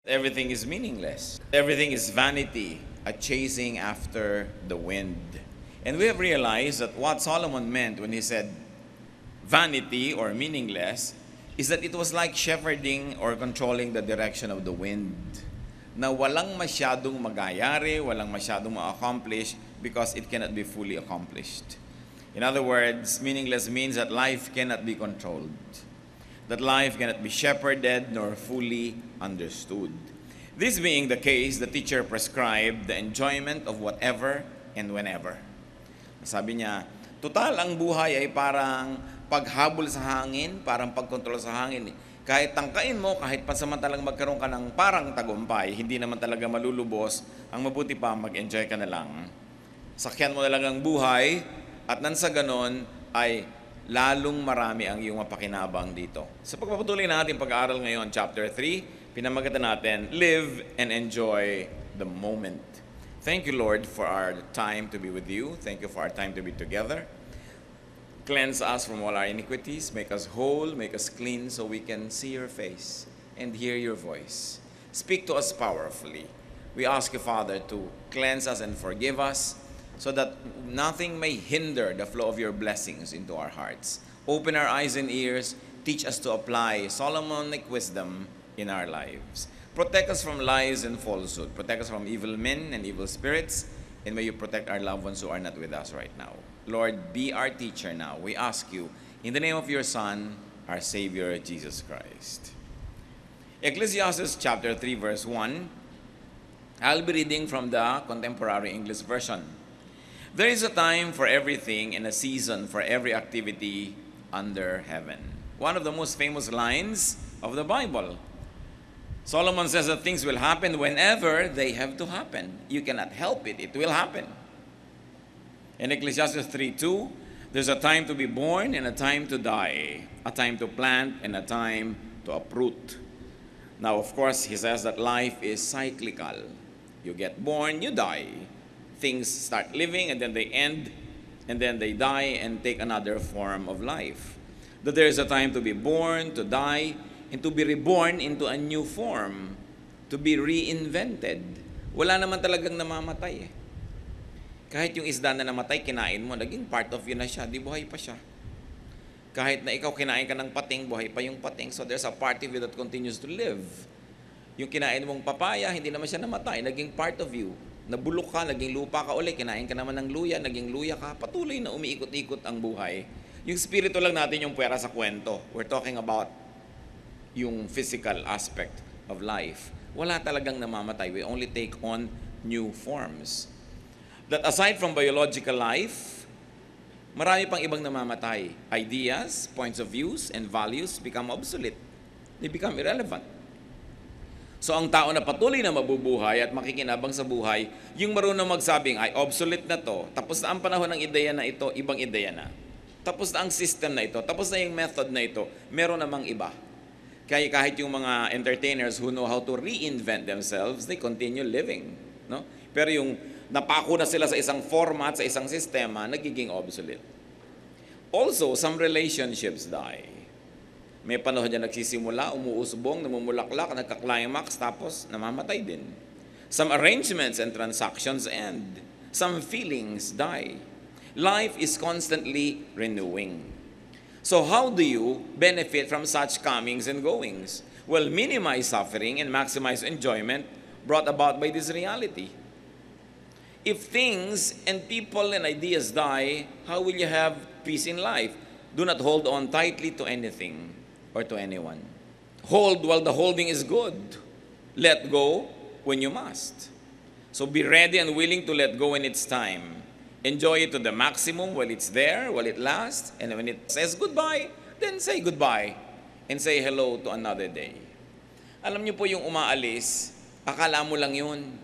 Everything is meaningless. Everything is vanity, a chasing after the wind. And we have realized that what Solomon meant when he said vanity or meaningless is that it was like shepherding or controlling the direction of the wind. Na walang masyadong magayari, walang masyadong ma-accomplish because it cannot be fully accomplished. In other words, meaningless means that life cannot be controlled, that life cannot be shepherded nor fully understood. This being the case, the teacher prescribed the enjoyment of whatever and whenever. Sabi niya, total ang buhay ay parang paghabol sa hangin, parang pagkontrol sa hangin. Kahit tangkain mo, kahit pansamantalang magkaroon ka ng parang tagumpay, hindi naman talaga malulubos, ang mabuti pa, mag-enjoy ka na lang. Sakyan mo na lang ang buhay, at nang sa ganon ay lalong marami ang iyong mapakinabang dito. Sa pagpapatuloy natin pag-aaral ngayon, chapter 3, pinamagatan natin, live and enjoy the moment. Thank you, Lord, for our time to be with you. Thank you for our time to be together. Cleanse us from all our iniquities. Make us whole, make us clean so we can see your face and hear your voice. Speak to us powerfully. We ask you, Father, to cleanse us and forgive us so that nothing may hinder the flow of your blessings into our hearts. Open our eyes and ears. Teach us to apply Solomonic wisdom in our lives. Protect us from lies and falsehood. Protect us from evil men and evil spirits. And may you protect our loved ones who are not with us right now. Lord, be our teacher now. We ask you, in the name of your Son, our Savior, Jesus Christ. Ecclesiastes chapter 3, verse 1. I'll be reading from the Contemporary English Version. There is a time for everything and a season for every activity under heaven. One of the most famous lines of the Bible. Solomon says that things will happen whenever they have to happen. You cannot help it. It will happen. In Ecclesiastes 3:2, there's a time to be born and a time to die, a time to plant and a time to uproot. Now, of course, he says that life is cyclical. You get born, you die. Things start living and then they end and then they die and take another form of life. That there is a time to be born, to die, and to be reborn into a new form, to be reinvented. Wala naman talagang namamatay eh. Kahit yung isda na namatay, kinain mo, naging part of you na siya, di buhay pa siya. Kahit na ikaw kinain ka ng pating, buhay pa yung pating. So there's a part of you that continues to live. Yung kinain mong papaya, hindi naman siya namatay, naging part of you. Nabulok ka, naging lupa ka uli, kinain ka naman ng luya, naging luya ka, patuloy na umiikot-ikot ang buhay. Yung spirito lang natin yung pwera sa kwento. We're talking about yung physical aspect of life. Wala talagang namamatay. We only take on new forms. That aside from biological life, marami pang ibang namamatay. Ideas, points of views, and values become obsolete. They become irrelevant. So ang tao na patuloy na mabubuhay at makikinabang sa buhay, yung marunong magsabing, ay obsolete na to, tapos na ang panahon ng ideya na ito, ibang ideya na. Tapos na ang system na ito, tapos na yung method na ito, meron namang iba. Kaya kahit yung mga entertainers who know how to reinvent themselves, they continue living. No? Pero yung napako na sila sa isang format, sa isang sistema, nagiging obsolete. Also, some relationships die. May panahon dyan nagsisimula, umuusbong, namumulaklak, nagka-climax, tapos namamatay din. Some arrangements and transactions end. Some feelings die. Life is constantly renewing. So how do you benefit from such comings and goings? Well, minimize suffering and maximize enjoyment brought about by this reality. If things and people and ideas die, how will you have peace in life? Do not hold on tightly to anything or to anyone. Hold while the holding is good. Let go when you must. So be ready and willing to let go when it's time. Enjoy it to the maximum while it's there, while it lasts, and when it says goodbye, then say goodbye and say hello to another day. Alam niyo po yung umaalis, akala mo lang yun.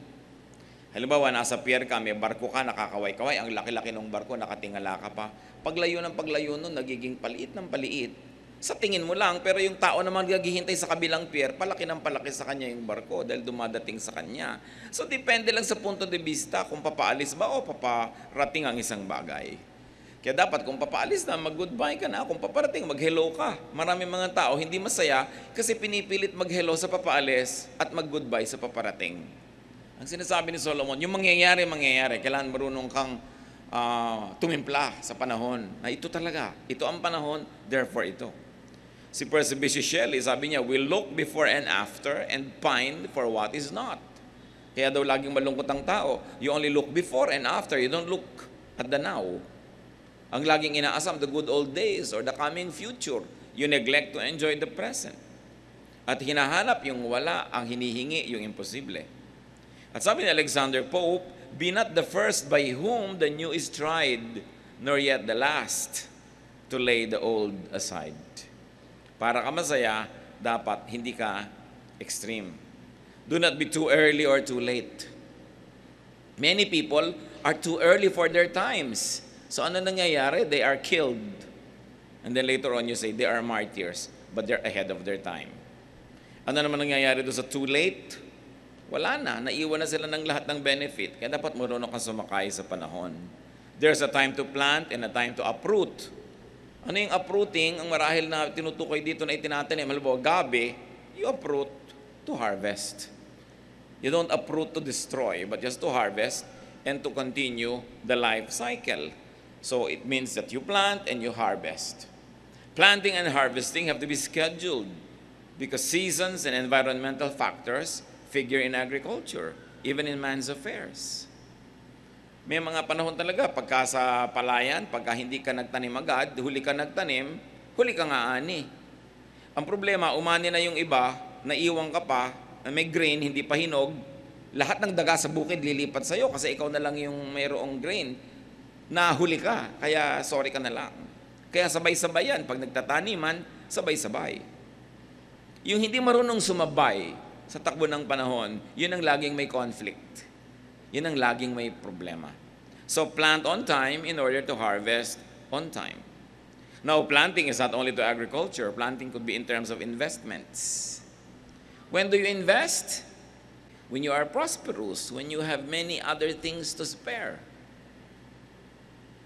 Halimbawa, nasa pier ka, may barko ka, nakakaway-kaway, ang laki-laki ng barko, nakatingala ka pa. Paglayo ng paglayo nun, nagiging paliit ng paliit. Sa tingin mo lang, pero yung tao naman naghihintay sa kabilang pier, palaki ng palaki sa kanya yung barko dahil dumadating sa kanya. So, depende lang sa punto de vista kung papaalis ba o paparating ang isang bagay. Kaya dapat kung papaalis na, mag-goodbye ka na. Kung paparating, mag-hello ka. Maraming mga tao hindi masaya kasi pinipilit mag-hello sa papaalis at mag-goodbye sa paparating. Ang sinasabi ni Solomon, yung mangyayari, kailangan marunong kang tumimpla sa panahon. Na ito talaga, ito ang panahon, therefore ito. Si Percy Bysshe Shelley, sabi niya, we look before and after and pine for what is not. Kaya daw laging malungkot ang tao. You only look before and after, you don't look at the now. Ang laging inaasam, the good old days or the coming future. You neglect to enjoy the present. At hinahanap yung wala, ang hinihingi yung imposible. At sabi ni Alexander Pope, be not the first by whom the new is tried, nor yet the last to lay the old aside. Para ka masaya, dapat hindi ka extreme. Do not be too early or too late. Many people are too early for their times. So ano nangyayari? They are killed. And then later on you say, they are martyrs, but they're ahead of their time. Ano naman nangyayari doon sa too late? Wala na. Naiwan na sila ng lahat ng benefit. Kaya dapat marunong kang sumakay sa panahon. There's a time to plant and a time to uproot. Ano yung uprooting? Ang marahil na tinutukoy dito na itinatanim. Halimbawa, gabi, you uproot to harvest. You don't uproot to destroy, but just to harvest and to continue the life cycle. So it means that you plant and you harvest. Planting and harvesting have to be scheduled because seasons and environmental factors figure in agriculture, even in man's affairs. May mga panahon talaga, pagka sa palayan, pagka hindi ka nagtanim agad, huli ka nagtanim, huli ka nga ani. Ang problema, umani na yung iba, naiwang ka pa, may grain, hindi pa hinog, lahat ng daga sa bukid lilipat sa'yo kasi ikaw na lang yung mayroong grain. Nahuli ka, kaya sorry ka na lang. Kaya sabay-sabay yan, pag nagtataniman, sabay-sabay. Yung hindi marunong sumabay sa takbo ng panahon, yun ang laging may conflict. Yun ang laging may problema. So plant on time in order to harvest on time. Now, planting is not only to agriculture. Planting could be in terms of investments. When do you invest? When you are prosperous, when you have many other things to spare.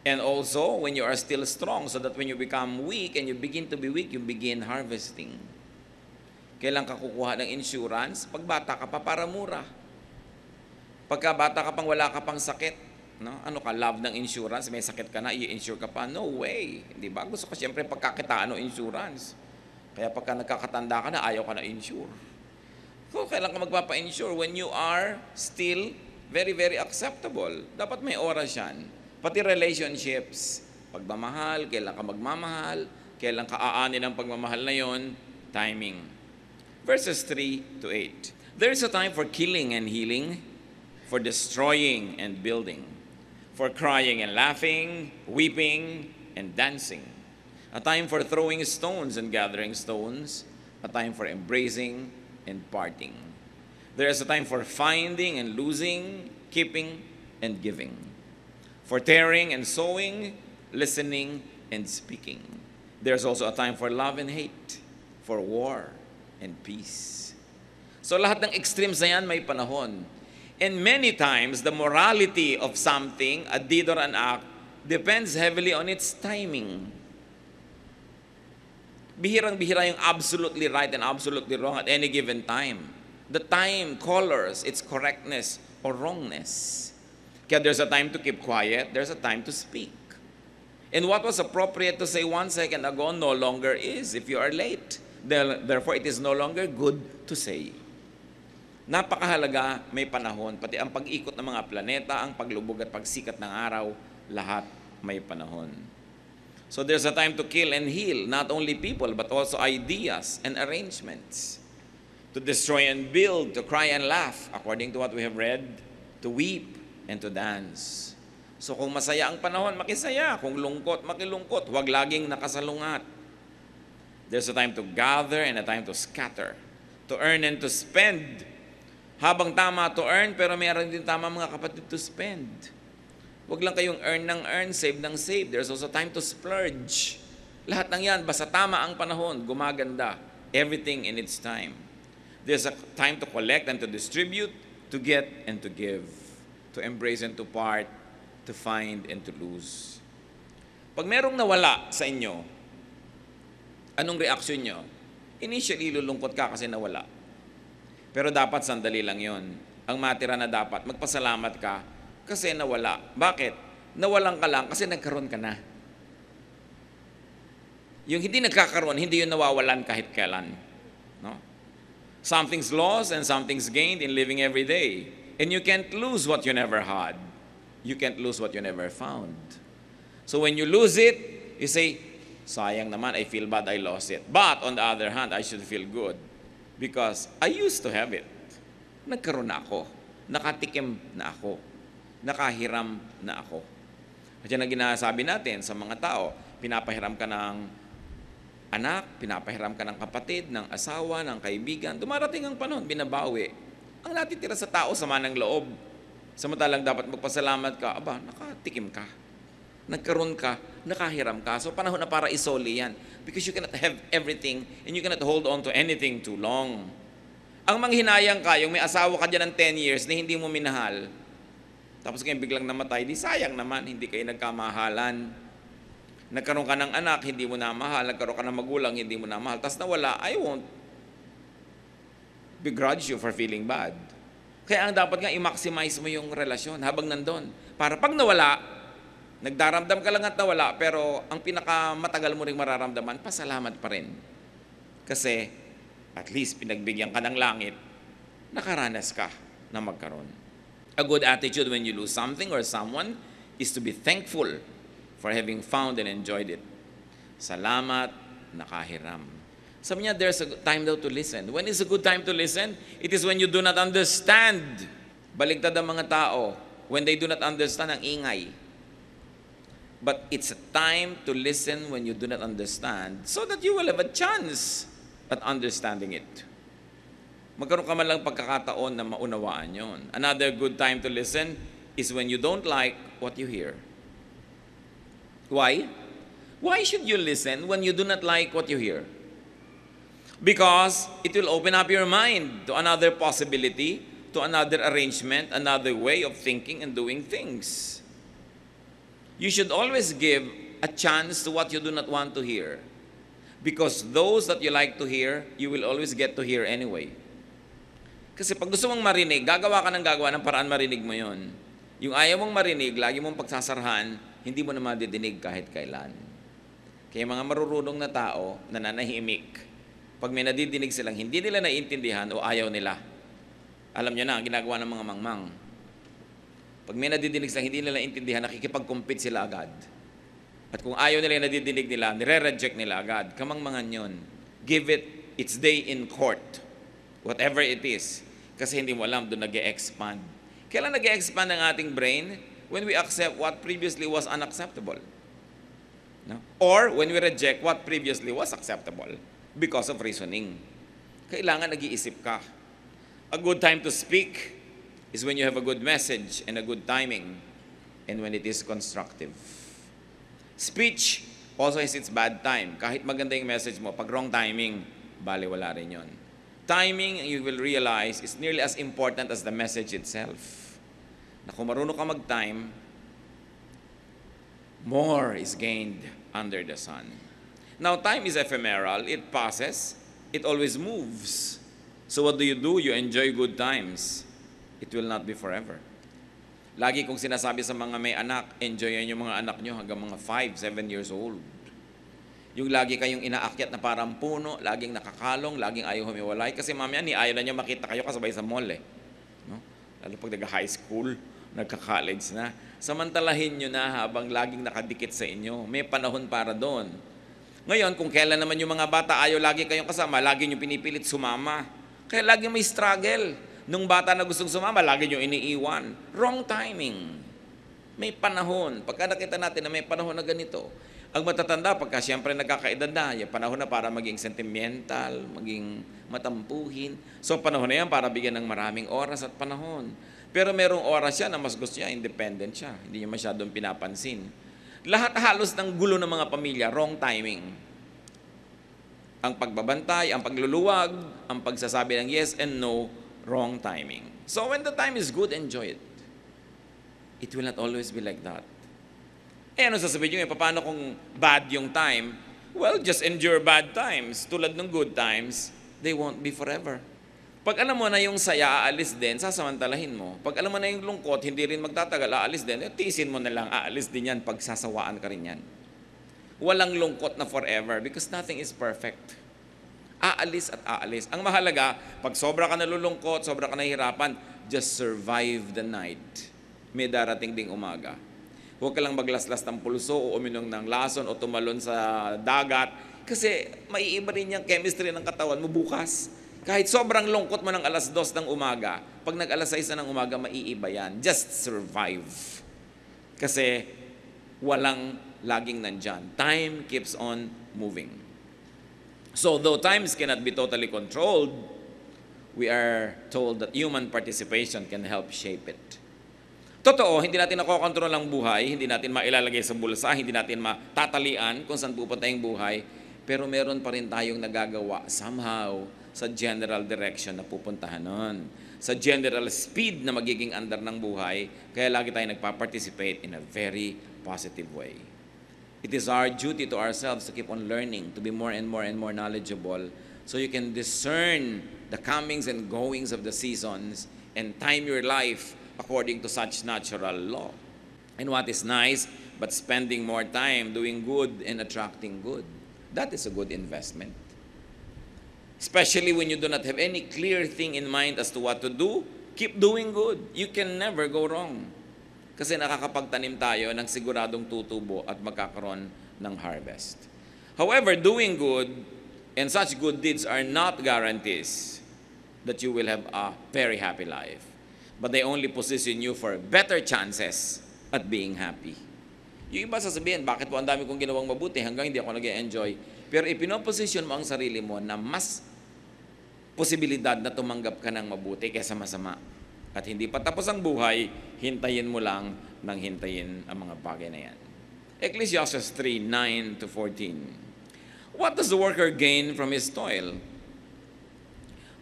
And also, when you are still strong, so that when you become weak and you begin to be weak, you begin harvesting. Kailan ka kukuha ng insurance? Pag bata ka pa, para mura. Pagka bata ka pang wala ka pang sakit, no? Ano ka, love ng insurance, may sakit ka na, i-insure ka pa? No way. Di ba? Gusto ko siyempre pagkakitaan ng insurance. Kaya pagka nagkakatanda ka na, ayaw ka na insure. So, kailan ka magpapa-insure? When you are still very, very acceptable. Dapat may oras yan. Pati relationships, pagmamahal, kailan ka magmamahal, kailan ka aanin ang pagmamahal na yon, timing. Verses 3 to 8. There is a time for killing and healing, for destroying and building, for crying and laughing, weeping and dancing. A time for throwing stones and gathering stones, a time for embracing and parting. There is a time for finding and losing, keeping and giving. For tearing and sowing, listening and speaking. There's also a time for love and hate, for war and peace. So lahat ng extremes na yan may panahon. And many times, the morality of something, a deed or an act, depends heavily on its timing. Bihirang-bihira yung absolutely right and absolutely wrong at any given time. The time colors its correctness or wrongness. Kaya there's a time to keep quiet, there's a time to speak. And what was appropriate to say 1 second ago no longer is if you are late. Therefore, it is no longer good to say. Napakahalaga, may panahon. Pati ang pag-ikot ng mga planeta, ang paglubog at pagsikat ng araw, lahat may panahon. So there's a time to kill and heal, not only people, but also ideas and arrangements. To destroy and build, to cry and laugh, according to what we have read, to weep and to dance. So kung masaya ang panahon, makisaya. Kung lungkot, makilungkot. Huwag laging nakasalungat. There's a time to gather and a time to scatter. To earn and to spend. Habang tama to earn, pero mayroon din tama mga kapatid to spend. Huwag lang kayong earn ng earn, save ng save. There's also time to splurge. Lahat ng yan, basta tama ang panahon, gumaganda. Everything in its time. There's a time to collect and to distribute, to get and to give. To embrace and to part, to find and to lose. Pag merong nawala sa inyo, anong reaksyon nyo? Initially, lulungkot ka kasi nawala. Pero dapat sandali lang yon. Ang matira na dapat, magpasalamat ka kasi nawala. Bakit? Nawalan ka lang kasi nagkaroon ka na. Yung hindi nagkakaroon, hindi yun nawawalan kahit kailan. No? Something's lost and something's gained in living every day. And you can't lose what you never had. You can't lose what you never found. So when you lose it, you say, sayang naman, I feel bad, I lost it. But on the other hand, I should feel good. Because I used to have it. Nagkaroon na ako. Nakatikim na ako. Nakahiram na ako. At yan ang ginasabi natin sa mga tao. Pinapahiram ka ng anak, pinapahiram ka ng kapatid, ng asawa, ng kaibigan. Dumarating ang panahon, binabawi. Ang natitira sa tao, sama ng loob. Samantalang dapat magpasalamat ka, nakatikim ka. Nagkaroon ka, nakahiram ka. So panahon na para isoli yan. Because you cannot have everything and you cannot hold on to anything too long. Ang manghinayang ka, yung may asawa ka dyan ng 10 years na hindi mo minahal, tapos kayo biglang namatay, di sayang naman, hindi kayo nagkamahalan. Nagkaroon ka ng anak, hindi mo na mahal. Nagkaroon ka ng magulang, hindi mo na mahal. Tapos nawala, I won't begrudge you for feeling bad. Kaya ang dapat nga, i-maximize mo yung relasyon habang nandun. Para pag nawala, nagdaramdam ka lang at nawala, pero ang pinakamatagal mo ring mararamdaman, pasalamat pa rin. Kasi, at least pinagbigyan ka ng langit, nakaranas ka na magkaroon. A good attitude when you lose something or someone is to be thankful for having found and enjoyed it. Salamat, nakahiram. Sabi niya, there's a time daw to listen. When is a good time to listen? It is when you do not understand. Baligtad ang mga tao. When they do not understand, ang ingay. But it's a time to listen when you do not understand so that you will have a chance at understanding it. Magkaroon ka man lang pagkakataon na maunawaan yon. Another good time to listen is when you don't like what you hear. Why? Why should you listen when you do not like what you hear? Because it will open up your mind to another possibility, to another arrangement, another way of thinking and doing things. You should always give a chance to what you do not want to hear. Because those that you like to hear, you will always get to hear anyway. Kasi pag gusto mong marinig, gagawa ka ng gagawa ng paraan marinig mo yon. Yung ayaw mong marinig, lagi mong pagsasarahan, hindi mo na madidinig kahit kailan. Kaya mga marurunong na tao, nananahimik. Pag may nadidinig silang hindi nila naiintindihan o ayaw nila, alam nyo na, ang ginagawa ng mga mangmang. Pag may nadidinig silang hindi nila naiintindihan, nakikipag-compete sila agad. At kung ayaw nila yung nadidinig nila, nire-reject nila agad. Kamangmangan yun. Give it its day in court. Whatever it is. Kasi hindi mo alam, doon nag-e-expand. Kailan nag-e-expand ang ating brain? When we accept what previously was unacceptable. No? Or when we reject what previously was acceptable because of reasoning. Kailangan nag-iisip ka. A good time to speak is when you have a good message and a good timing and when it is constructive. Speech also has its bad time. Kahit maganda yung message mo, pag wrong timing, baliwala rin yun. Timing, you will realize, is nearly as important as the message itself. Na kung marunong ka mag-time, more is gained under the sun. Now, time is ephemeral. It passes. It always moves. So what do? You enjoy good times. It will not be forever. Lagi kong sinasabi sa mga may anak, enjoyin yung mga anak nyo hanggang mga 5, 7 years old. Yung lagi kayong inaakyat na parang puno, laging nakakalong, laging ayaw humiwalay. Kasi mamaya, ayaw na nyo makita kayo kasabay sa mall eh. No? Lalo pag nag-high school, nagka-college na. Samantalahin nyo na habang laging nakadikit sa inyo. May panahon para doon. Ngayon, kung kailan naman yung mga bata ayaw lagi kayong kasama, lagi nyo pinipilit sumama. Kaya lagi may struggle. Nung bata na gustong sumama, lagi nyo iniiwan. Wrong timing. May panahon. Pagka nakita natin na may panahon na ganito, ang matatanda, pagka siyempre nagkakaedad na, yung panahon na para maging sentimental, maging matampuhin. So panahon na yan para bigyan ng maraming oras at panahon. Pero merong oras siya na mas gusto niya, independent siya. Hindi niya masyadong pinapansin. Lahat halos ng gulo ng mga pamilya, wrong timing. Ang pagbabantay, ang pagluluwag, ang pagsasabi ng yes and no, wrong timing. So when the time is good, enjoy it. It will not always be like that. Eh ano sasabihin nyo, paano kung bad yung time? Well, just endure bad times. Tulad ng good times, they won't be forever. Pag alam mo na yung saya, aalis din, sasamantalahin mo. Pag alam mo na yung lungkot, hindi rin magtatagal, aalis din, tiisin mo na lang, aalis din yan, pagsasawaan ka rin yan. Walang lungkot na forever because nothing is perfect. Aalis at aalis. Ang mahalaga, pag sobra ka nalulungkot, sobra ka nahihirapan, just survive the night. May darating ding umaga. Huwag ka lang maglaslas ng pulso o uminom ng lason o tumalon sa dagat kasi maiiba rin yung chemistry ng katawan mo bukas. Kahit sobrang lungkot mo ng alas 2 ng umaga, pag nag-alas 6 ng umaga, maiiba yan. Just survive. Kasi walang laging nandyan. Time keeps on moving. So though times cannot be totally controlled, we are told that human participation can help shape it. Totoo, hindi natin nakokontrol ang buhay, hindi natin mailalagay sa bulsa, hindi natin matatalian kung saan pupunta yung buhay, pero meron pa rin tayong nagagawa somehow sa general direction na pupuntahan nun. Sa general speed na magiging andar ng buhay, kaya lagi tayong nagpa-participate in a very positive way. It is our duty to ourselves to keep on learning, to be more and more and more knowledgeable, so you can discern the comings and goings of the seasons and time your life according to such natural law. And what is nice, but spending more time doing good and attracting good. That is a good investment. Especially when you do not have any clear thing in mind as to what to do, keep doing good. You can never go wrong. Kasi nakakapagtanim tayo ng siguradong tutubo at magkakaroon ng harvest. However, doing good and such good deeds are not guarantees that you will have a very happy life. But they only position you for better chances at being happy. Yung iba sasabihin, bakit po ang dami kong ginawang mabuti hanggang hindi ako nag-enjoy? Pero ipinoposisyon mo ang sarili mo na mas posibilidad na tumanggap ka ng mabuti kaysa masama. At hindi pa tapos ang buhay, hintayin mo lang nang hintayin ang mga bagay na yan. Ecclesiastes 3:9-14. What does the worker gain from his toil?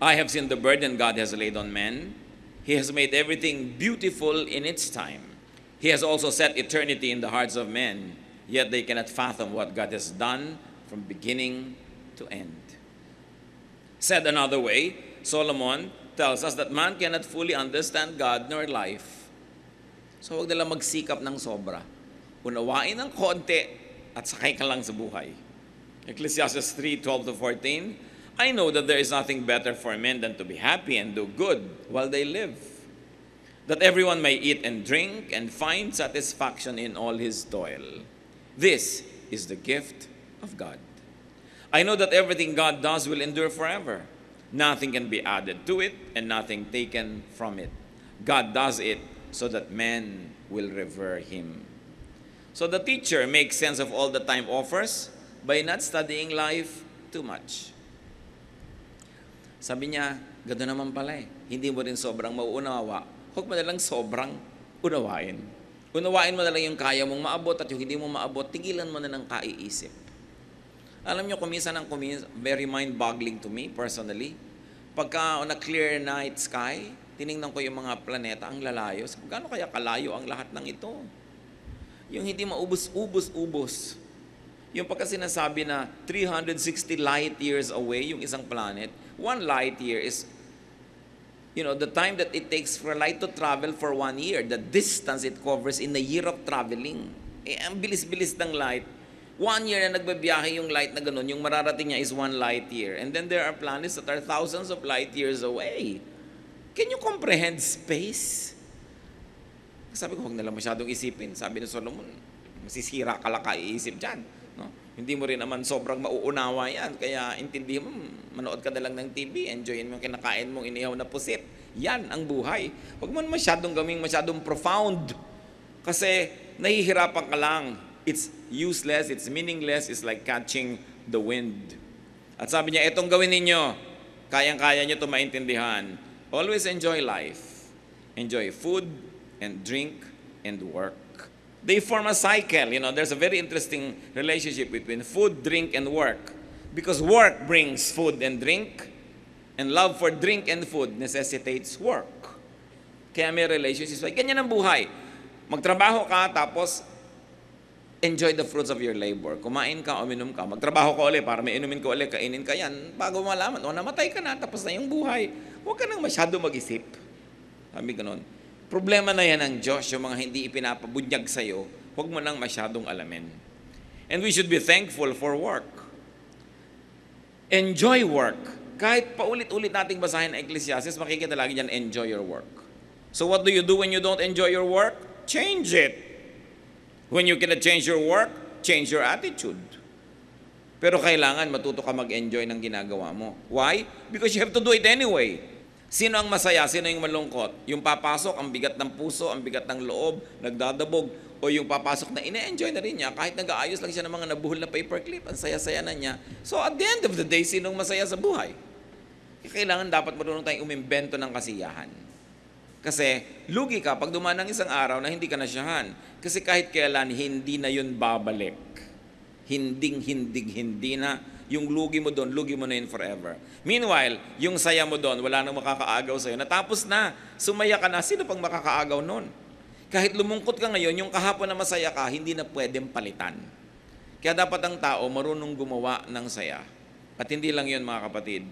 I have seen the burden God has laid on men. He has made everything beautiful in its time. He has also set eternity in the hearts of men, yet they cannot fathom what God has done from beginning to end. Said another way, Solomon tells us that man cannot fully understand God nor life. So huwag nila magsikap ng sobra. Unawain ng konti at sakay ka lang sa buhay. Ecclesiastes 3:12-14, I know that there is nothing better for men than to be happy and do good while they live, that everyone may eat and drink and find satisfaction in all his toil. This is the gift of God. I know that everything God does will endure forever. Nothing can be added to it and nothing taken from it. God does it so that men will revere him. So the teacher makes sense of all the time offers by not studying life too much. Sabi niya, gano'n naman pala eh. Hindi mo rin sobrang mauunawa. Huwag mo na lang sobrang unawain. Unawain mo na lang yung kaya mong maabot at yung hindi mo maabot, tigilan mo na ng kaiisip. Alam niyo, kuminsan very mind-boggling to me personally. Pagka on a clear night sky, tiningnan ko yung mga planeta, ang lalayo. Gaano kaya kalayo ang lahat ng ito? Yung hindi maubos-ubos-ubos. Yung pagka sinasabi na 360 light years away yung isang planet, 1 light year is, the time that it takes for light to travel for 1 year, the distance it covers in a year of traveling. Ang bilis-bilis ng light. 1 year na nagbabiyahe yung light na ganun, yung mararating niya is 1 light year. And then there are planets that are thousands of light years away. Can you comprehend space? Sabi ko, huwag na lang masyadong isipin. Sabi ni Solomon, masisira ka lang kaiisip dyan. No? Hindi mo rin naman sobrang mauunawa yan. Kaya intindihin mo, manood ka na lang ng TV, enjoyin mo yung kinakain mong inihaw na pusit. Yan ang buhay. Huwag mo masyadong gawing masyadong profound. Kasi nahihirapan ka lang. It's useless, it's meaningless, it's like catching the wind. At sabi niya, etong gawin ninyo, kayang-kaya nyo ito maintindihan. Always enjoy life. Enjoy food and drink and work. They form a cycle. There's a very interesting relationship between food, drink, and work. Because work brings food and drink, and love for drink and food necessitates work. Kaya may relationships. Ganyan ang buhay. Magtrabaho ka, tapos Enjoy the fruits of your labor. Kumain ka, uminom ka, magtrabaho ka ulit para may inumin ka ulit, kainin ka yan, bago malaman, namatay ka na, tapos na yung buhay. Huwag ka nang masyado mag-isip. Sabi ganun. Problema na yan ng Diyos, yung mga hindi ipinapabunyag sa'yo, huwag mo nang masyadong alamin. And we should be thankful for work. Enjoy work. Kahit paulit-ulit nating basahin ang Ecclesiastes, makikita lagi dyan, enjoy your work. So what do you do when you don't enjoy your work? Change it. When you cannot change your work, change your attitude. Pero kailangan matuto ka mag-enjoy ng ginagawa mo. Why? Because you have to do it anyway. Sino ang masaya? Sino yung malungkot? Yung papasok, ang bigat ng puso, ang bigat ng loob, nagdadabog, o yung papasok na ine-enjoy na rin niya, kahit nag-aayos lang siya ng mga nabuhol na paperclip, ang saya-saya na niya. So at the end of the day, sinong masaya sa buhay? Kailangan dapat marunong tayong umimbento ng kasiyahan. Kasi lugi ka pag dumaan ng isang araw na hindi ka nasyahan. Kasi kahit kailan, hindi na yun babalik. Hindi na. Yung lugi mo doon, lugi mo na yun forever. Meanwhile, yung saya mo doon, wala nang makakaagaw sa'yo. Natapos na, sumaya ka na, sino pang makakaagaw noon? Kahit lumungkot ka ngayon, yung kahapon na masaya ka, hindi na pwedeng palitan. Kaya dapat ang tao marunong gumawa ng saya. At hindi lang yun, mga kapatid,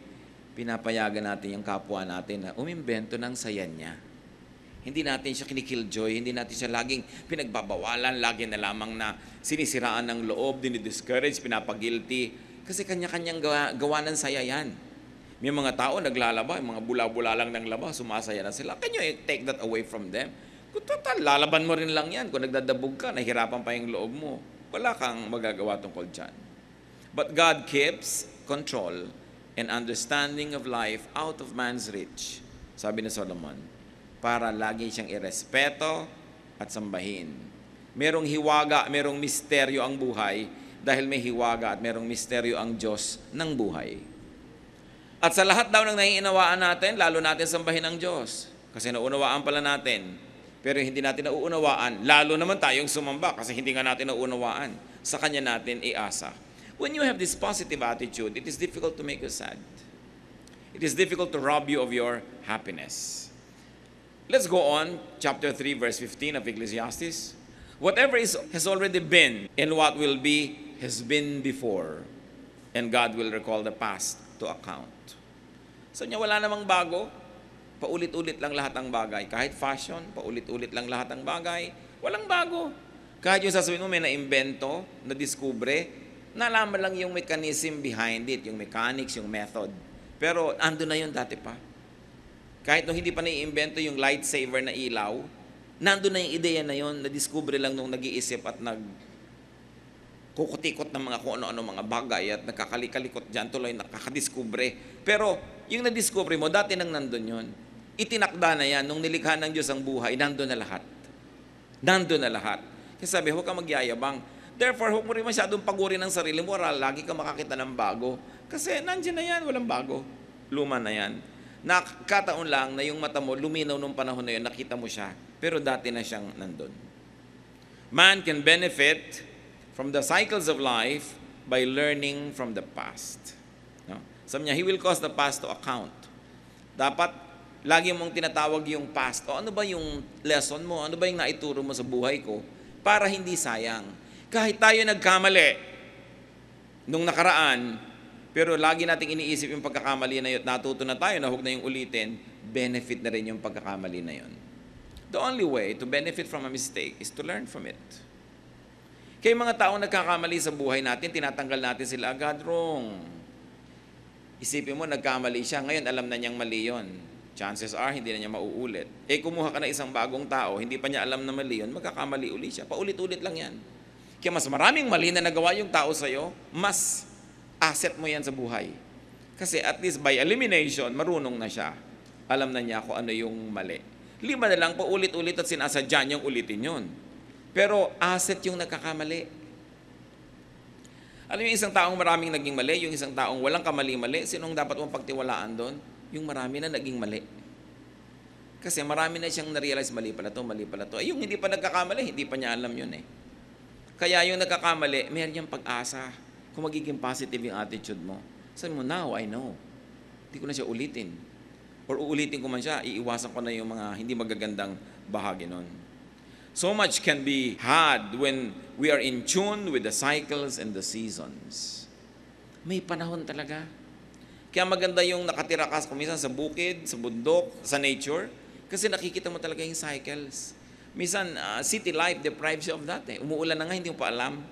pinapayagan natin yung kapwa natin na umimbento ng saya niya. Hindi natin siya kinikilljoy, hindi natin siya laging pinagbabawalan, lagi na lamang na sinisiraan ng loob, dinidiscourage, pinapagilty. Kasi kanya-kanyang gawa ng saya yan. May mga tao naglalaba, mga bula-bula lang ng laba, sumasaya na sila. Can you take that away from them? Kung total, lalaban mo rin lang yan. Kung nagdadabog ka, nahihirapan pa yung loob mo. Wala kang magagawa tungkol dyan. But God keeps control and understanding of life out of man's reach. Sabi ni Solomon, para lagi siyang irespeto at sambahin. Merong hiwaga, merong misteryo ang buhay dahil may hiwaga at merong misteryo ang Diyos ng buhay. At sa lahat daw ng naiinawaan natin, lalo natin sambahin ang Diyos. Kasi naunawaan pala natin. Pero hindi natin nauunawaan, lalo naman tayong sumamba kasi hindi nga natin nauunawaan. Sa Kanya natin iasa. When you have this positive attitude, it is difficult to make you sad. It is difficult to rob you of your happiness. Let's go on, chapter 3, verse 15 of Ecclesiastes. Whatever has already been and what will be has been before, and God will recall the past to account. So niya wala namang bago, paulit-ulit lang lahat ng bagay. Kahit fashion, paulit-ulit lang lahat ng bagay, walang bago. Kahit yung sasabihin mo may na-imbento, na-discover, nalaman lang yung mechanism behind it, yung mechanics, yung method. Pero ando na yun dati pa. Kahit nung hindi pa naiimbento yung lightsaber na ilaw, nandun na yung ideya na yun, na-discover lang nung nag-iisip at nagkukutikot ng mga kung ano-ano mga bagay at nagkakalikalikot dyan, tuloy nakakadiscover. Pero yung na-discover mo, dati nang nandun yun. Itinakda na yan, nung nilikha ng Diyos ang buhay, nandun na lahat. Nandun na lahat. Kaya sabi, huwag ka magyayabang. Therefore, huwag mo rin masyadong pagurin ng sarili mo, lagi ka makakita ng bago. Kasi nandiyan na yan, walang bago. Luma na yan. Nakataon lang na yung mata mo, luminaw nung panahon na yun, nakita mo siya, pero dati na siyang nandun. Man can benefit from the cycles of life by learning from the past. No? Sabi niya, He will cause the past to account. Dapat, lagi mong tinatawag yung past. O ano ba yung lesson mo? Ano ba yung naituro mo sa buhay ko? Para hindi sayang. Kahit tayo nagkamali nung nakaraan, pero lagi nating iniisip yung pagkakamali na yun, natuto na tayo na huwag na yung ulitin, benefit na rin yung pagkakamali na yun. The only way to benefit from a mistake is to learn from it. Kaya mga taong nagkakamali sa buhay natin, tinatanggal natin sila agad, wrong. Isipin mo, nagkamali siya, ngayon alam na niyang mali yun. Chances are, hindi na niya mauulit. Kumuha ka na isang bagong tao, hindi pa niya alam na mali yun, magkakamali uli siya. Paulit-ulit lang yan. Kaya mas maraming mali na nagawa yung tao sa'yo, mas asset mo yan sa buhay. Kasi at least by elimination, marunong na siya. Alam na niya kung ano yung mali. 5 na lang, paulit-ulit at sinasadya niyang ulitin yun. Pero asset yung nagkakamali. Alam yung isang taong maraming naging mali, yung isang taong walang kamali-mali, sinong dapat mong pagtiwalaan doon? Yung marami na naging mali. Kasi marami na siyang na-realize, mali pala to, mali pala to. Yung hindi pa nagkakamali, hindi pa niya alam yun eh. Kaya yung nagkakamali, meron niyang pag-asa. Kung magiging positive yung attitude mo, sabi mo, now I know. Hindi ko na siya ulitin. Or uulitin ko man siya, iiwasan ko na yung mga hindi magagandang bahagi nun. So much can be had when we are in tune with the cycles and the seasons. May panahon talaga. Kaya maganda yung nakatira ka minsan sa bukid, sa bundok, sa nature, kasi nakikita mo talaga yung cycles. Minsan, city life deprives you of that. Umuulan na nga, hindi mo pa alam.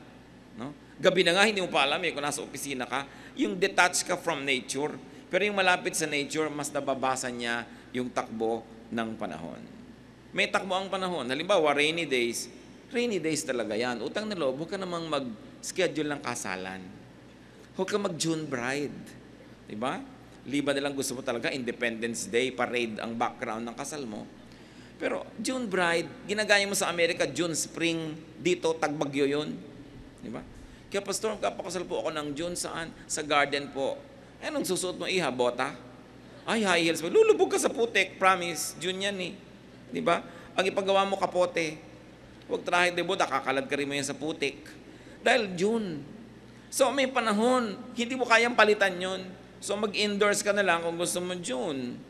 No? Gabi na nga, hindi mo pa alam kung nasa opisina ka. Yung detached ka from nature. Pero yung malapit sa nature, mas nababasa niya yung takbo ng panahon. May takbo ang panahon. Halimbawa, rainy days talaga yan. Utang na loob, huwag ka namang mag-schedule ng kasalan. Huwag ka mag-June bride. Diba? Liba nilang gusto mo talaga, Independence Day, parade ang background ng kasal mo. Pero June bride, ginagaya mo sa Amerika, June spring, dito, tagbagyo yun. Diba? Kaya pastor, kapakasal po ako ng June saan? Sa garden po. Anong susuot mo, iha? Bota? Ay, high heels mo. Lulubog ka sa putik, promise. June yan eh. Di ba? Ang ipagawa mo kapote. Huwag trahe de boda, kakalad ka rin mo yan sa putik. Dahil June. So may panahon, hindi mo kayang palitan yun. So mag-indoors ka na lang kung gusto mo June.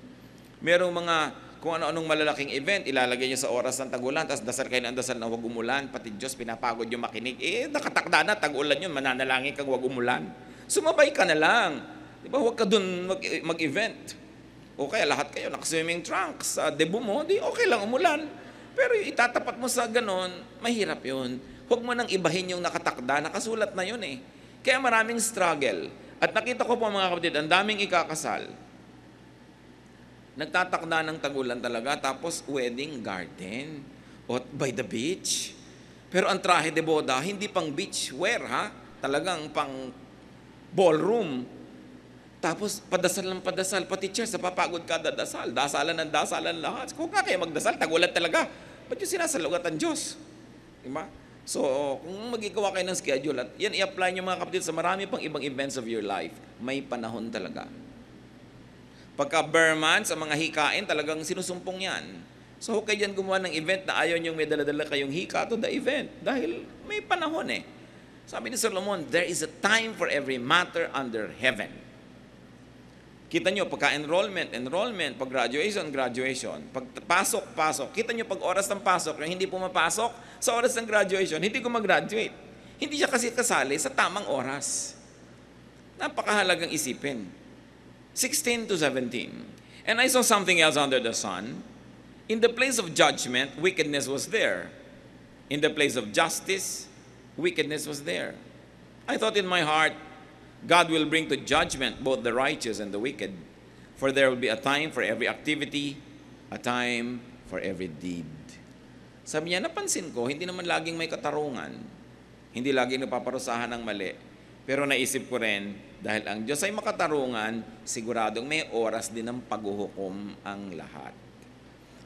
Merong mga, kung ano-anong malalaking event, ilalagay niyo sa oras ng tag-ulan, tapos dasal kayo ng dasal na huwag umulan, pati Diyos pinapagod yung makinig. Nakatakda na, tag-ulan yun, mananalangin kang huwag umulan. Sumabay ka na lang. Di ba? Huwag ka dun mag-event. O kaya lahat kayo naka-swimming trunks sa debut mo, di okay lang umulan. Pero itatapat mo sa ganon, mahirap yun. Huwag mo nang ibahin yung nakatakda, nakasulat na yun eh. Kaya maraming struggle. At nakita ko po mga kapatid, ang daming ikakasal. Nagtatakda ng tagulan talaga, tapos wedding garden o by the beach. Pero ang trahe de boda, hindi pang beach wear ha, talagang pang ballroom. Tapos, padasal ng padasal, pati church, napapagod ka dadasal. Dasalan ng dasalan lahat. Kung nga kayo magdasal, tagulan talaga. Ba't yung sinasalugat ang Diyos? Diba? So, kung magigawa kayo ng schedule, at yan i-apply nyo mga kapatid sa marami pang ibang events of your life, may panahon talaga. Pagka Burman, sa mga hikain, talagang sinusumpong yan. So, huwag kayo dyan gumawa ng event na ayaw nyo may dala-dala kayong hika to the event. Dahil may panahon eh. Sabi ni Solomon, there is a time for every matter under heaven. Kita nyo, pagka-enrollment, pag graduation, pag pasok. Kita nyo, pag oras ng pasok, yung hindi pumapasok, sa oras ng graduation, hindi ko mag-graduate. Hindi siya kasi kasali sa tamang oras. Napakahalagang isipin. 16 to 17. And I saw something else under the sun. In the place of judgment, wickedness was there. In the place of justice, wickedness was there. I thought in my heart, God will bring to judgment both the righteous and the wicked. For there will be a time for every activity, a time for every deed. Sabi niya, napansin ko, hindi naman laging may katarungan. Hindi laging napaparusahan ng mali. Pero naisip ko rin, dahil ang Diyos ay makatarungan, siguradong may oras din ng paghuhukom ang lahat.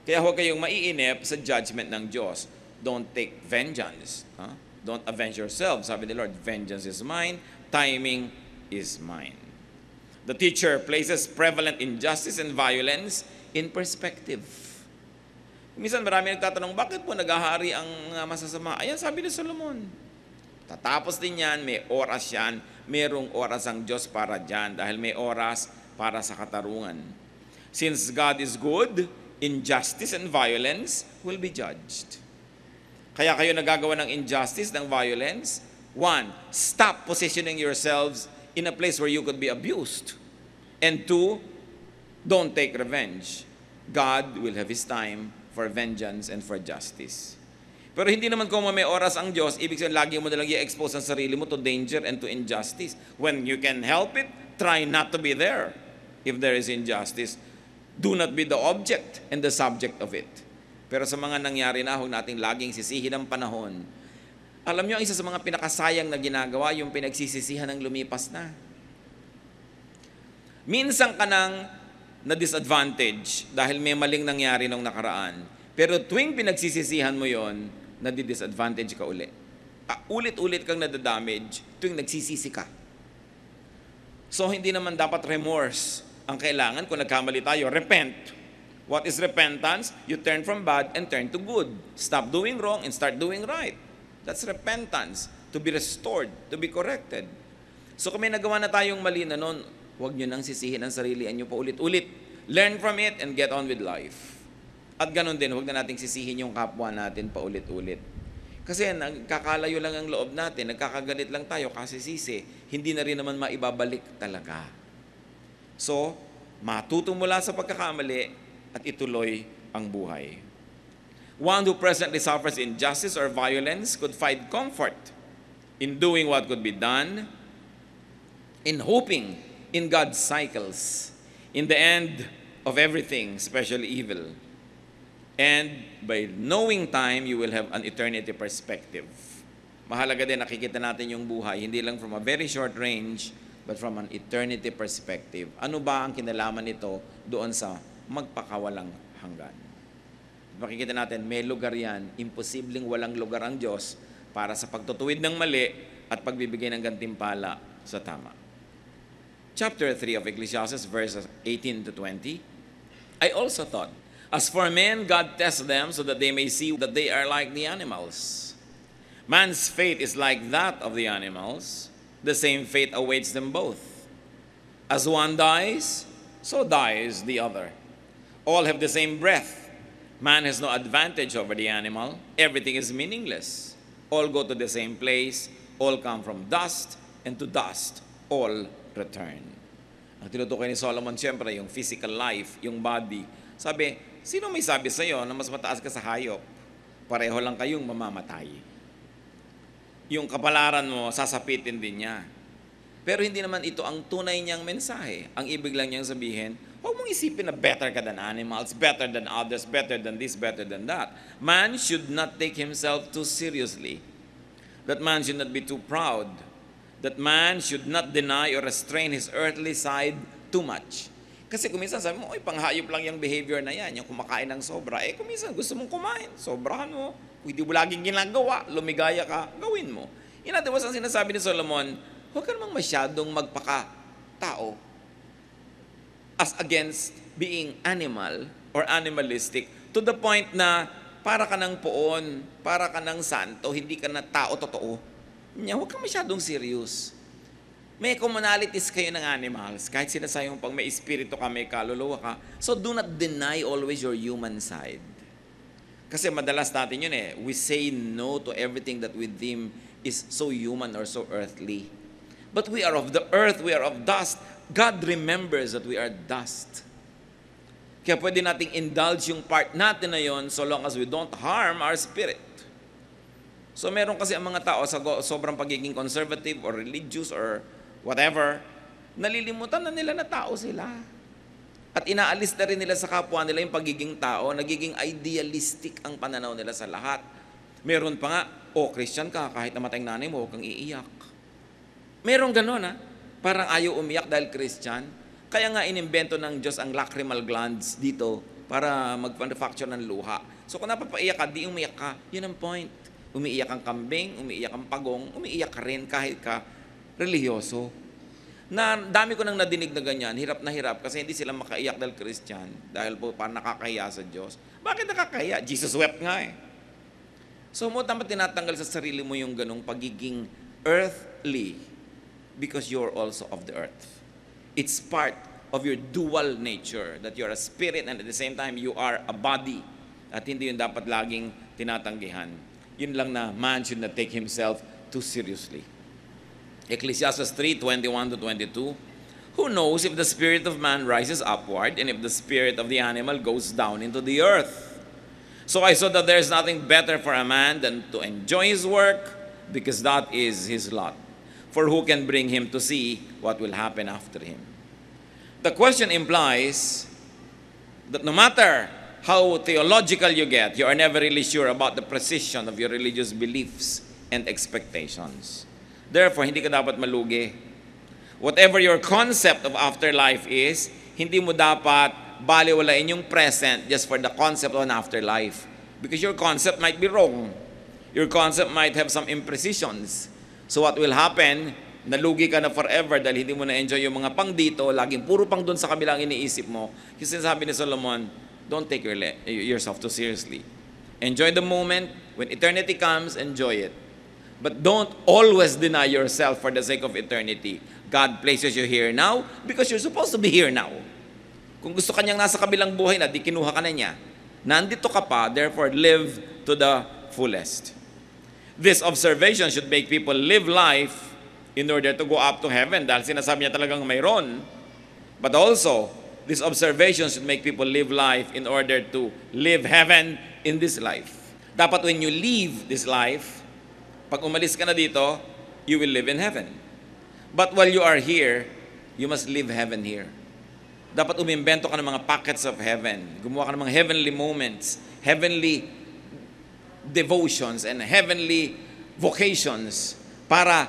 Kaya huwag kayong maiinip sa judgment ng Diyos. Don't take vengeance. Don't avenge yourself. Sabi ni Lord, vengeance is mine, timing is mine. The teacher places prevalent injustice and violence in perspective. Minsan marami nagtatanong, bakit po naghahari ang masasama? Ayan, sabi ni Solomon. Tatapos din yan, may oras yan, merong oras ang Diyos para dyan dahil may oras para sa katarungan. Since God is good, injustice and violence will be judged. Kaya kayo nagagawa ng injustice, ng violence. 1, stop positioning yourselves in a place where you could be abused. And 2, don't take revenge. God will have His time for vengeance and for justice. Pero hindi naman kung may oras ang Diyos, ibig sabihin lagi mo nalang i-expose ang sarili mo to danger and to injustice. When you can help it, try not to be there. If there is injustice, do not be the object and the subject of it. Pero sa mga nangyari na, huwag nating laging sisihin ang panahon. Alam nyo, ang isa sa mga pinakasayang na ginagawa, yung pinagsisisihan ng lumipas na. Minsan ka nang na-disadvantage dahil may maling nangyari nung nakaraan. Pero tuwing pinagsisisihan mo yon, nadi-disadvantage ka uli. Ulit-ulit kang nadadamage tuwing nagsisisi ka. So, hindi naman dapat remorse ang kailangan. Kung nagkamali tayo, repent. What is repentance? You turn from bad and turn to good. Stop doing wrong and start doing right. That's repentance. To be restored, to be corrected. So kung may nagawa na tayong mali na noon, huwag nyo nang sisihin ang sarili nyo pa ulit-ulit. Learn from it and get on with life. At ganun din, huwag na nating sisihin yung kapwa natin paulit-ulit. Kasi nagkakalayo lang ang loob natin, nagkakagalit lang tayo kasi sisi, hindi na rin naman maibabalik talaga. So, matuto mula sa pagkakamali at ituloy ang buhay. One who presently suffers injustice or violence could find comfort in doing what could be done, in hoping in God's cycles, in the end of everything, especially evil. And by knowing time, you will have an eternity perspective. Mahalaga din, nakikita natin yung buhay, hindi lang from a very short range, but from an eternity perspective. Ano ba ang kinalaman nito doon sa magpakawalang hanggan? Makikita natin, may lugar yan, imposibleng walang lugar ang Diyos para sa pagtutuwid ng mali at pagbibigay ng gantimpala sa tama. Chapter 3 of Ecclesiastes, verses 18 to 20. I also thought, as for men, God tests them so that they may see that they are like the animals. Man's fate is like that of the animals. The same fate awaits them both. As one dies, so dies the other. All have the same breath. Man has no advantage over the animal. Everything is meaningless. All go to the same place. All come from dust, and to dust all return. Ang tinutukoy ni Solomon, siyempre, yung physical life, yung body. Sabi, sino may sabi sa iyo na mas mataas ka sa hayop? Pareho lang kayong mamamatay. Yung kapalaran mo, sasapitin din niya. Pero hindi naman ito ang tunay niyang mensahe. Ang ibig lang niyang sabihin, huwag mong isipin na better ka than animals, better than others, better than this, better than that. Man should not take himself too seriously. That man should not be too proud. That man should not deny or restrain his earthly side too much. Kasi kung minsan sabi mo, oy, panghayop lang yung behavior na yan, yung kumakain ng sobra. Kung minsan gusto mong kumain, sobrahan mo. Kung hindi mo laging ginagawa, lumigaya ka, gawin mo. In other words, ang sinasabi ni Solomon, huwag ka namang masyadong magpaka-tao as against being animal or animalistic to the point na para ka ng poon, para ka ng santo, hindi ka na tao totoo. Huwag ka masyadong serious. May commonalities kayo ng animals. Kahit sinasayang pang may espiritu ka, may kaluluwa ka. So do not deny always your human side. Kasi madalas natin yun eh. We say no to everything that we deem is so human or so earthly. But we are of the earth, we are of dust. God remembers that we are dust. Kaya pwede nating indulge yung part natin na yun so long as we don't harm our spirit. So meron kasi ang mga tao sa sobrang pagiging conservative or religious or whatever, nalilimutan na nila na tao sila. At inaalis na rin nila sa kapwa nila yung pagiging tao, nagiging idealistic ang pananaw nila sa lahat. Meron pa nga, Christian ka, kahit namatay ang nanay mo, huwag kang iiyak. Meron gano'n parang ayaw umiyak dahil Christian. Kaya nga inimbento ng Diyos ang lacrimal glands dito para mag-manufacture ng luha. So kung napapaiyak ka, di umiyak ka. Yun ang point. Umiiyak ang kambing, umiiyak ang pagong, umiiyak ka rin kahit ka reliyoso. Na dami ko nang nadinig na ganyan, hirap na hirap kasi hindi sila makaiyak dahil Christian, dahil po parang nakakahiya sa Diyos. Bakit nakakahiya? Jesus wept nga eh. So mo dapat tinatanggal sa sarili mo yung ganong pagiging earthly because you're also of the earth. It's part of your dual nature, that you're a spirit and at the same time you are a body. At hindi yun dapat laging tinatanggihan. Yun lang na man should not take himself too seriously. Ecclesiastes 3:21 to 22. Who knows if the spirit of man rises upward and if the spirit of the animal goes down into the earth? So I saw that there is nothing better for a man than to enjoy his work because that is his lot. For who can bring him to see what will happen after him? The question implies that no matter how theological you get, you are never really sure about the precision of your religious beliefs and expectations. Therefore, hindi ka dapat malugi. Whatever your concept of afterlife is, hindi mo dapat baliwalain yung present just for the concept of an afterlife. Because your concept might be wrong. Your concept might have some imprecisions. So what will happen, nalugi ka na forever dahil hindi mo na-enjoy yung mga pang dito, laging puro pang doon sa kabilang iniisip mo. Kasi sinasabi ni Solomon, don't take yourself too seriously. Enjoy the moment. When eternity comes, enjoy it. But don't always deny yourself for the sake of eternity. God places you here now because you're supposed to be here now. Kung gusto kanyang nasa kabilang buhay na, di kinuha ka na niya. Nandito ka pa, therefore live to the fullest. This observation should make people live life in order to go up to heaven, dahil sinasabi niya talagang mayroon. But also, this observation should make people live life in order to live heaven in this life. Dapat when you leave this life, pag umalis ka na dito, you will live in heaven. But while you are here, you must live heaven here. Dapat umimbento ka ng mga pockets of heaven. Gumawa ka ng mga heavenly moments, heavenly devotions, and heavenly vocations para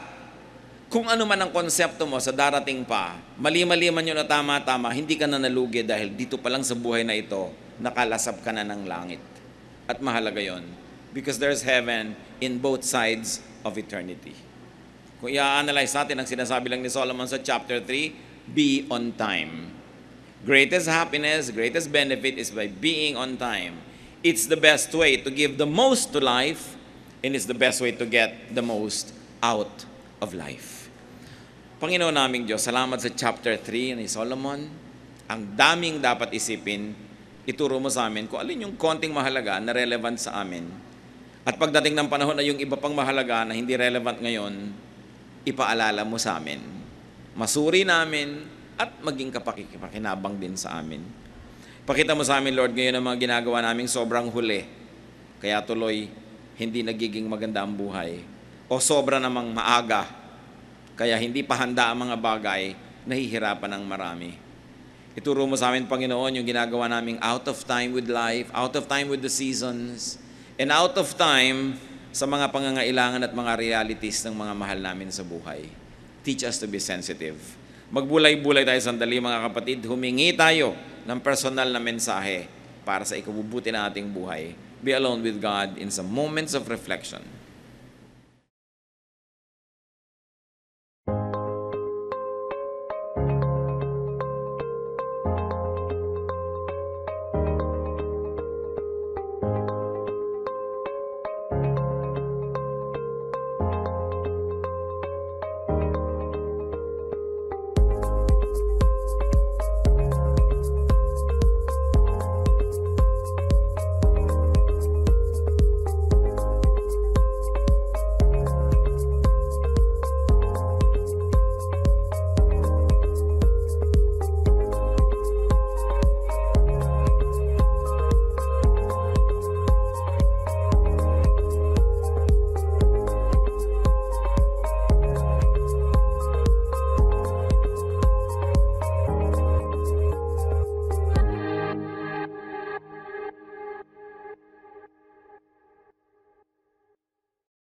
kung ano man ang konsepto mo sa darating pa, mali-mali man yun na tama-tama, hindi ka na nalugi dahil dito pa lang sa buhay na ito, nakalasap ka na ng langit. At mahalaga yon because there's heaven in both sides of eternity. Kung i-analyze natin ang sinasabi lang ni Solomon sa chapter 3, be on time. Greatest happiness, greatest benefit is by being on time. It's the best way to give the most to life, and it's the best way to get the most out of life. Panginoon naming Diyos, salamat sa chapter 3 ni Solomon. Ang daming dapat isipin, ituro mo sa amin kung alin yung konting mahalaga na relevant sa amin. At pagdating ng panahon na yung iba pang mahalaga na hindi relevant ngayon, ipaalala mo sa amin. Masuri namin at maging kapakikinabang din sa amin. Pakita mo sa amin, Lord, ngayon ang mga ginagawa naming sobrang huli, kaya tuloy hindi nagiging maganda ang buhay. O sobra namang maaga, kaya hindi pa handa ang mga bagay, nahihirapan ang marami. Ituro mo sa amin, Panginoon, yung ginagawa naming out of time with life, out of time with the seasons, and out of time sa mga pangangailangan at mga realities ng mga mahal namin sa buhay. Teach us to be sensitive. Magbulay-bulay tayo sandali, mga kapatid. Humingi tayo ng personal na mensahe para sa ikabubuti ng ating buhay. Be alone with God in some moments of reflection.